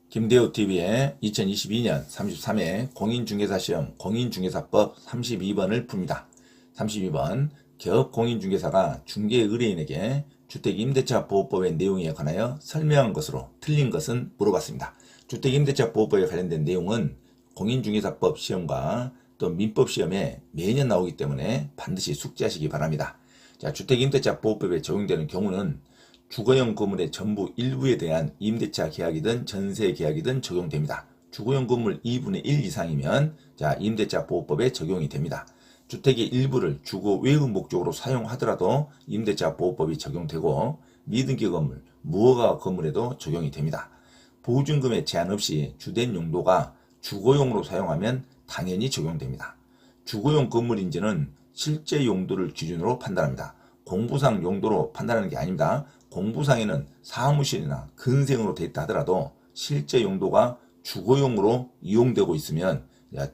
김대호TV의 2022년 33회 공인중개사시험 공인중개사법 32번을 풉니다. 32번 개업공인중개사가 중개의뢰인에게 주택임대차보호법의 내용에 관하여 설명한 것으로 틀린 것은 물어봤습니다. 주택임대차보호법에 관련된 내용은 공인중개사법 시험과 또 민법시험에 매년 나오기 때문에 반드시 숙지하시기 바랍니다. 자, 주택임대차보호법에 적용되는 경우는 주거용 건물의 전부 일부에 대한 임대차 계약이든 전세 계약이든 적용됩니다. 주거용 건물 2분의 1 이상이면 자, 임대차 보호법에 적용이 됩니다. 주택의 일부를 주거 외의 목적으로 사용하더라도 임대차 보호법이 적용되고 미등기 건물, 무허가 건물에도 적용이 됩니다. 보증금에 제한 없이 주된 용도가 주거용으로 사용하면 당연히 적용됩니다. 주거용 건물인지는 실제 용도를 기준으로 판단합니다. 공부상 용도로 판단하는 게 아닙니다. 공부상에는 사무실이나 근생으로 되어 있다 하더라도 실제 용도가 주거용으로 이용되고 있으면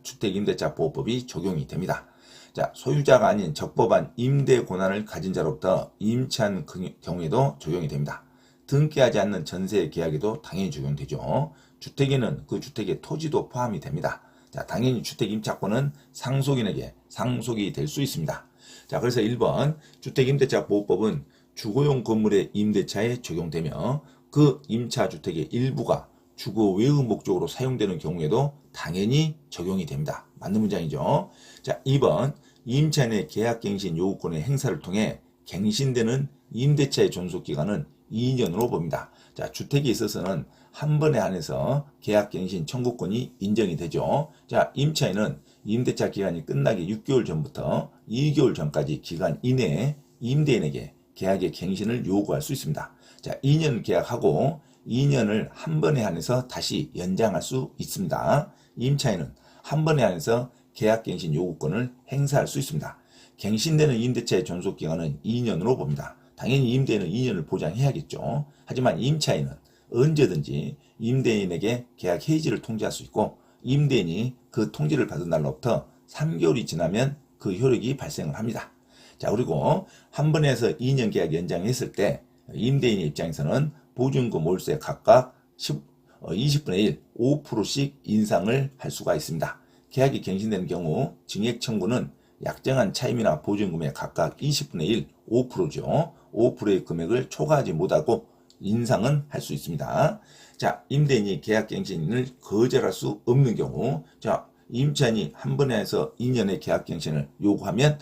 주택임대차보호법이 적용이 됩니다. 자, 소유자가 아닌 적법한 임대 권한을 가진 자로부터 임차한 경우에도 적용이 됩니다. 등기하지 않는 전세 계약에도 당연히 적용되죠. 주택에는 그 주택의 토지도 포함이 됩니다. 자, 당연히 주택임차권은 상속인에게 상속이 될 수 있습니다. 자, 그래서 1번 주택임대차보호법은 주거용 건물의 임대차에 적용되며 그 임차주택의 일부가 주거 외의 목적으로 사용되는 경우에도 당연히 적용이 됩니다. 맞는 문장이죠. 자, 2번 임차인의 계약갱신 요구권의 행사를 통해 갱신되는 임대차의 존속기간은 2년으로 봅니다. 자, 주택에 있어서는 한 번에 한해서 계약갱신 청구권이 인정이 되죠. 자, 임차인은 임대차 기간이 끝나기 6개월 전부터 2개월 전까지 기간 이내에 임대인에게 계약의 갱신을 요구할 수 있습니다. 자, 2년 계약하고 2년을 한 번에 한해서 다시 연장할 수 있습니다. 임차인은 한 번에 한해서 계약갱신 요구권을 행사할 수 있습니다. 갱신되는 임대차의 존속기간은 2년으로 봅니다. 당연히 임대인은 2년을 보장해야겠죠. 하지만 임차인은 언제든지 임대인에게 계약 해지를 통지할 수 있고 임대인이 그 통지를 받은 날로부터 3개월이 지나면 그 효력이 발생을 합니다. 자, 그리고 한 번에 해서 2년 계약 연장했을 때 임대인의 입장에서는 보증금 월세 각각 20분의 1, 5%씩 인상을 할 수가 있습니다. 계약이 갱신되는 경우 증액 청구는 약정한 차임이나 보증금의 각각 20분의 1, 5%죠. 5%의 금액을 초과하지 못하고 인상은 할 수 있습니다. 자, 임대인이 계약갱신을 거절할 수 없는 경우, 자, 임차인이 한 번에 해서 2년의 계약갱신을 요구하면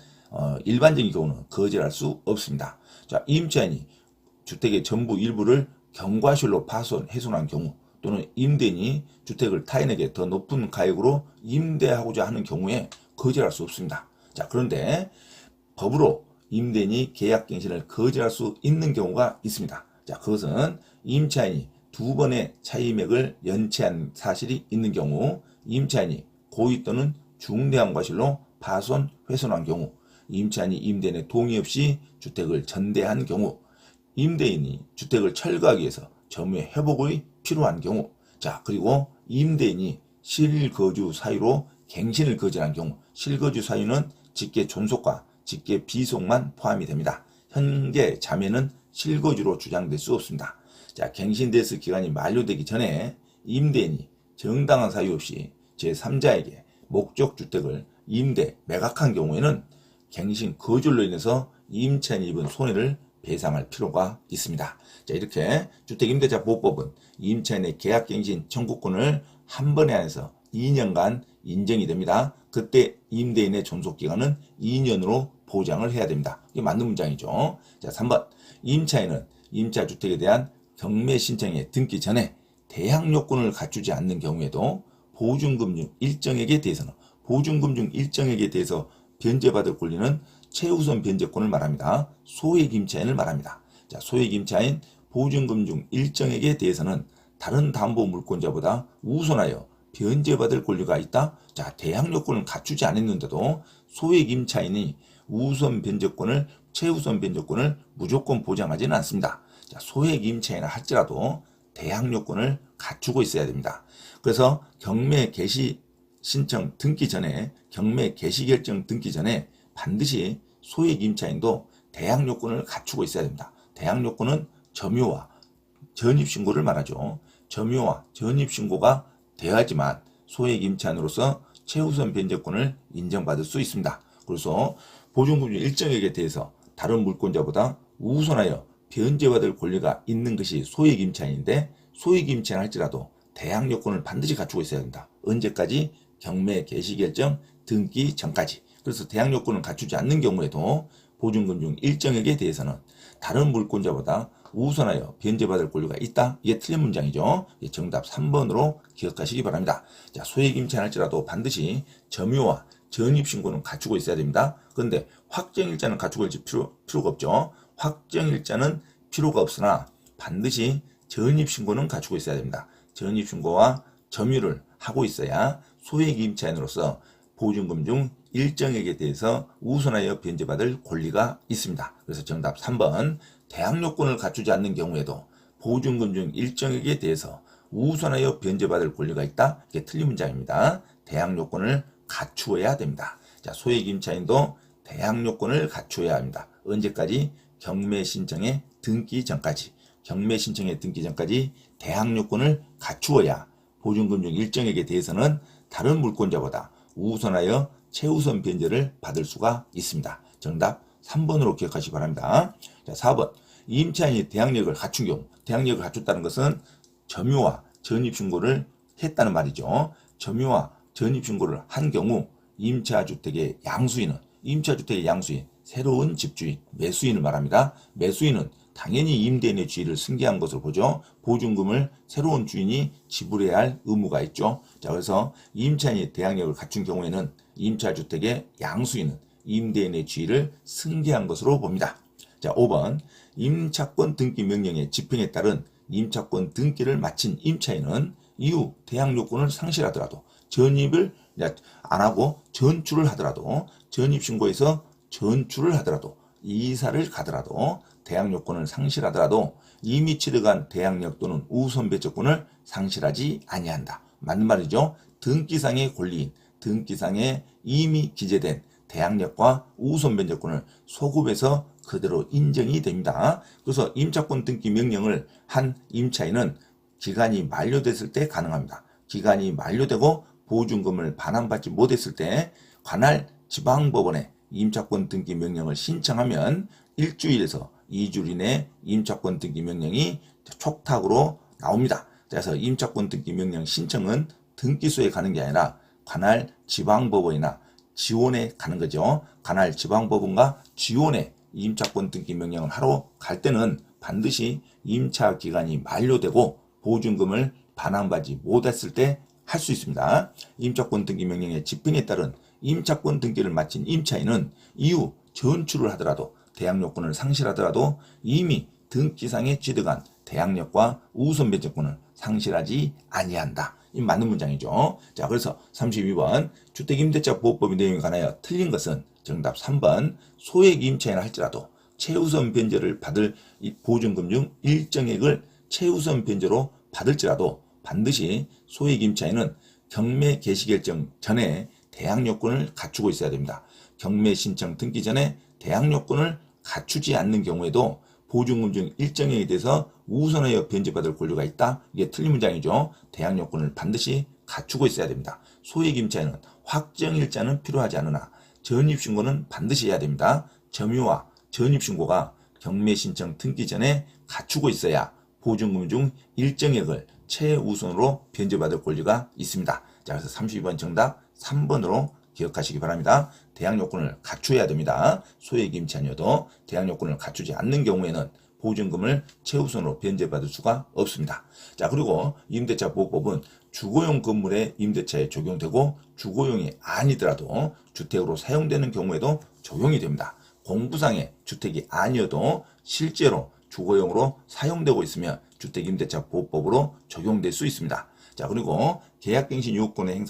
일반적인 경우는 거절할 수 없습니다. 자, 임차인이 주택의 전부 일부를 경과실로 훼손한 경우 또는 임대인이 주택을 타인에게 더 높은 가액으로 임대하고자 하는 경우에 거절할 수 없습니다. 자, 그런데 법으로 임대인이 계약갱신을 거절할 수 있는 경우가 있습니다. 자, 그것은 임차인이 2번의 차임액을 연체한 사실이 있는 경우, 임차인이 고의 또는 중대한 과실로 훼손한 경우, 임차인이 임대인의 동의 없이 주택을 전대한 경우, 임대인이 주택을 철거하기 위해서 점유의 회복이 필요한 경우, 자, 그리고 임대인이 실거주 사유로 갱신을 거절한 경우, 실거주 사유는 직계 존속과 직계 비속만 포함이 됩니다. 현재 자매는 실거주로 주장될 수 없습니다. 자, 갱신대스 기간이 만료되기 전에 임대인이 정당한 사유 없이 제3자에게 목적주택을 매각한 경우에는 갱신 거절로 인해서 임차인이 입은 손해를 배상할 필요가 있습니다. 자, 이렇게 주택임대차보호법은 임차인의 계약갱신 청구권을 한 번에 한해서 2년간 인정이 됩니다. 그때 임대인의 존속기간은 2년으로 보장을 해야 됩니다. 이게 맞는 문장이죠. 자, 3번 임차인은 임차주택에 대한 경매 신청에 등기 전에 대항 요건을 갖추지 않는 경우에도 보증금 중 일정액에 대해서 변제받을 권리는 최우선 변제권을 말합니다. 소액 임차인을 말합니다. 자, 소액 임차인 보증금 중 일정액에 대해서는 다른 담보 물권자보다 우선하여 변제받을 권리가 있다. 자, 대항 요건을 갖추지 않았는데도 소액 임차인이 최우선 변제권을 무조건 보장하지는 않습니다. 자, 소액 임차인을 할지라도 대항 요건을 갖추고 있어야 됩니다. 그래서 경매 개시 신청 등기 전에, 경매 개시 결정 등기 전에 반드시 소액 임차인도 대항 요건을 갖추고 있어야 됩니다. 대항 요건은 점유와 전입신고를 말하죠. 점유와 전입신고가 돼야지만 소액 임차인으로서 최우선 변제권을 인정받을 수 있습니다. 그래서 보증금융 일정액에 대해서 다른 물권자보다 우선하여 변제받을 권리가 있는 것이 소액 임차인인데, 소액 임차인 할지라도 대항 요건을 반드시 갖추고 있어야 된다. 언제까지? 경매 개시 결정 등기 전까지. 그래서 대항 요건을 갖추지 않는 경우에도 보증금융 일정액에 대해서는 다른 물권자보다 우선하여 변제받을 권리가 있다. 이게 틀린 문장이죠. 정답 3번으로 기억하시기 바랍니다. 자, 소액 임차인 할지라도 반드시 점유와 전입신고는 갖추고 있어야 됩니다. 그런데 확정일자는 갖추고 있을 필요가 없죠. 확정일자는 필요가 없으나 반드시 전입신고는 갖추고 있어야 됩니다. 전입신고와 점유를 하고 있어야 소액 임차인으로서 보증금융 일정액에 대해서 우선하여 변제받을 권리가 있습니다. 그래서 정답 3번, 대항 요건을 갖추지 않는 경우에도 보증금융 일정액에 대해서 우선하여 변제받을 권리가 있다. 이게 틀린 문장입니다. 대항 요건을 갖추어야 됩니다. 자, 소액 임차인도 대항 요건을 갖추어야 합니다. 언제까지? 경매 신청의 등기 전까지. 경매 신청의 등기 전까지 대항 요건을 갖추어야 보증금융 일정액에 대해서는 다른 물권자보다 우선하여 최우선 변제를 받을 수가 있습니다. 정답 3번으로 기억하시기 바랍니다. 자, 4번. 임차인이 대항력을 갖춘 경우, 대항력을 갖췄다는 것은 점유와 전입신고를 했다는 말이죠. 점유와 전입신고를 한 경우 임차주택의 양수인은, 임차주택의 양수인, 새로운 집주인, 매수인을 말합니다. 매수인은 당연히 임대인의 지위를 승계한 것으로 보죠. 보증금을 새로운 주인이 지불해야 할 의무가 있죠. 자, 그래서 임차인이 대항력을 갖춘 경우에는 임차주택의 양수인은 임대인의 지위를 승계한 것으로 봅니다. 자, 5번. 임차권 등기 명령의 집행에 따른 임차권 등기를 마친 임차인은 이후 대항 요건을 상실하더라도, 전입을 안 하고 전출을 하더라도, 전입신고에서 전출을 하더라도, 이사를 가더라도, 대항 요건을 상실하더라도 이미 취득한 대항력 또는 우선 배제권을 상실하지 아니한다. 맞는 말이죠. 등기상의 권리인, 등기상에 이미 기재된 대항력과 우선 변제권을 소급해서 그대로 인정이 됩니다. 그래서 임차권 등기 명령을 한 임차인은 기간이 만료됐을 때 가능합니다. 기간이 만료되고 보증금을 반환받지 못했을 때 관할 지방법원에 임차권 등기 명령을 신청하면 일주일에서 2주 이내 임차권 등기 명령이 촉탁으로 나옵니다. 그래서 임차권 등기 명령 신청은 등기소에 가는 게 아니라 관할 지방법원이나 지원에 가는 거죠. 관할 지방법원과 지원에 임차권 등기 명령을 하러 갈 때는 반드시 임차 기간이 만료되고 보증금을 반환받지 못했을 때 할 수 있습니다. 임차권 등기 명령의 집행에 따른 임차권 등기를 마친 임차인은 이후 전출을 하더라도, 대항 요건을 상실하더라도 이미 등기상에 취득한 대항력과 우선 변제권을 상실하지 아니한다. 이 맞는 문장이죠. 자, 그래서 32번 주택임대차 보호법의 내용에 관하여 틀린 것은 정답 3번, 소액 임차인 할지라도 최우선 변제를 받을 이 보증금융 일정액을 최우선 변제로 받을지라도 반드시 소액 임차인은 경매 개시 결정 전에 대항 요건을 갖추고 있어야 됩니다. 경매 신청 등기 전에 대항 요건을 갖추지 않는 경우에도 보증금융 일정액에 대해서 우선하여 변제받을 권리가 있다. 이게 틀린 문장이죠. 대항 요건을 반드시 갖추고 있어야 됩니다. 소액 임차인은 확정일자는 필요하지 않으나 전입신고는 반드시 해야 됩니다. 점유와 전입신고가 경매 신청 등기 전에 갖추고 있어야 보증금융 일정액을 최우선으로 변제받을 권리가 있습니다. 자, 그래서 32번 정답 3번으로 기억하시기 바랍니다. 대항 요건을 갖춰야 됩니다. 소액 임차인이어도 대항 요건을 갖추지 않는 경우에는 보증금을 최우선으로 변제받을 수가 없습니다. 자, 그리고 임대차 보호법은 주거용 건물의 임대차에 적용되고 주거용이 아니더라도 주택으로 사용되는 경우에도 적용이 됩니다. 공부상의 주택이 아니어도 실제로 주거용으로 사용되고 있으면 주택임대차 보호법으로 적용될 수 있습니다. 자, 그리고 계약갱신 요건의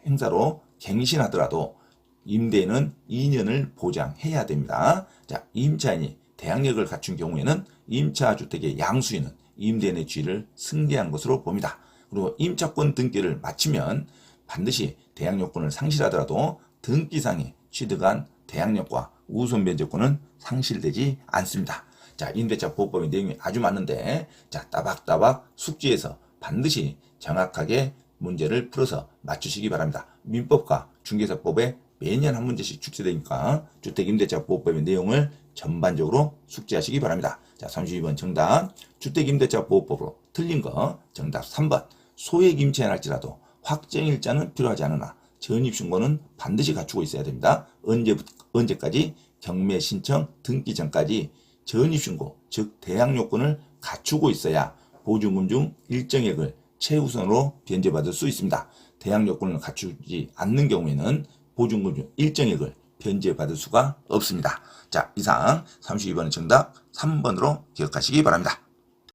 행사로 갱신하더라도 임대인은 2년을 보장해야 됩니다. 자, 임차인이 대항력을 갖춘 경우에는 임차주택의 양수인은 임대인의 지위를 승계한 것으로 봅니다. 그리고 임차권 등기를 마치면 반드시 대항요건을 상실하더라도 등기상에 취득한 대항력과 우선 변제권은 상실되지 않습니다. 자, 임대차 보호법의 내용이 아주 많은데, 자, 따박따박 숙지해서 반드시 정확하게 문제를 풀어서 맞추시기 바랍니다. 민법과 중개사법에 매년 한 문제씩 출제되니까 주택임대차보호법의 내용을 전반적으로 숙지하시기 바랍니다. 자, 32번 정답. 주택임대차보호법으로 틀린 거 정답 3번. 소액 임차인할지라도 확정일자는 필요하지 않으나 전입신고는 반드시 갖추고 있어야 됩니다. 언제까지? 경매 신청 등기 전까지 전입신고, 즉 대항요건을 갖추고 있어야 보증금 중 일정액을 최우선으로 변제받을 수 있습니다. 대항요건을 갖추지 않는 경우에는 보증금 중 일정액을 변제받을 수가 없습니다. 자, 이상 32번 정답 3번으로 기억하시기 바랍니다.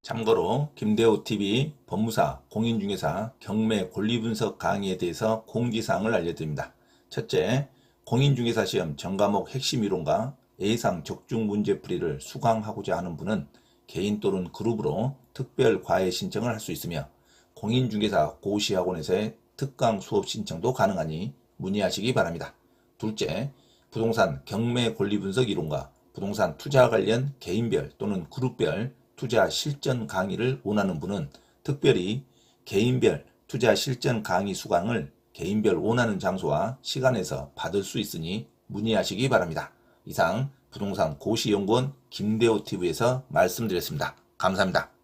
참고로 김대호TV 법무사 공인중개사 경매 권리분석 강의에 대해서 공지사항을 알려드립니다. 첫째, 공인중개사 시험 전과목 핵심 이론과 예상 적중 문제풀이를 수강하고자 하는 분은 개인 또는 그룹으로 특별 과외 신청을 할 수 있으며 공인중개사 고시학원에서의 특강 수업 신청도 가능하니 문의하시기 바랍니다. 둘째, 부동산 경매 권리분석 이론과 부동산 투자 관련 개인별 또는 그룹별 투자 실전 강의를 원하는 분은 특별히 개인별 투자 실전 강의 수강을 개인별 원하는 장소와 시간에서 받을 수 있으니 문의하시기 바랍니다. 이상 부동산 고시연구원 김대호TV에서 말씀드렸습니다. 감사합니다.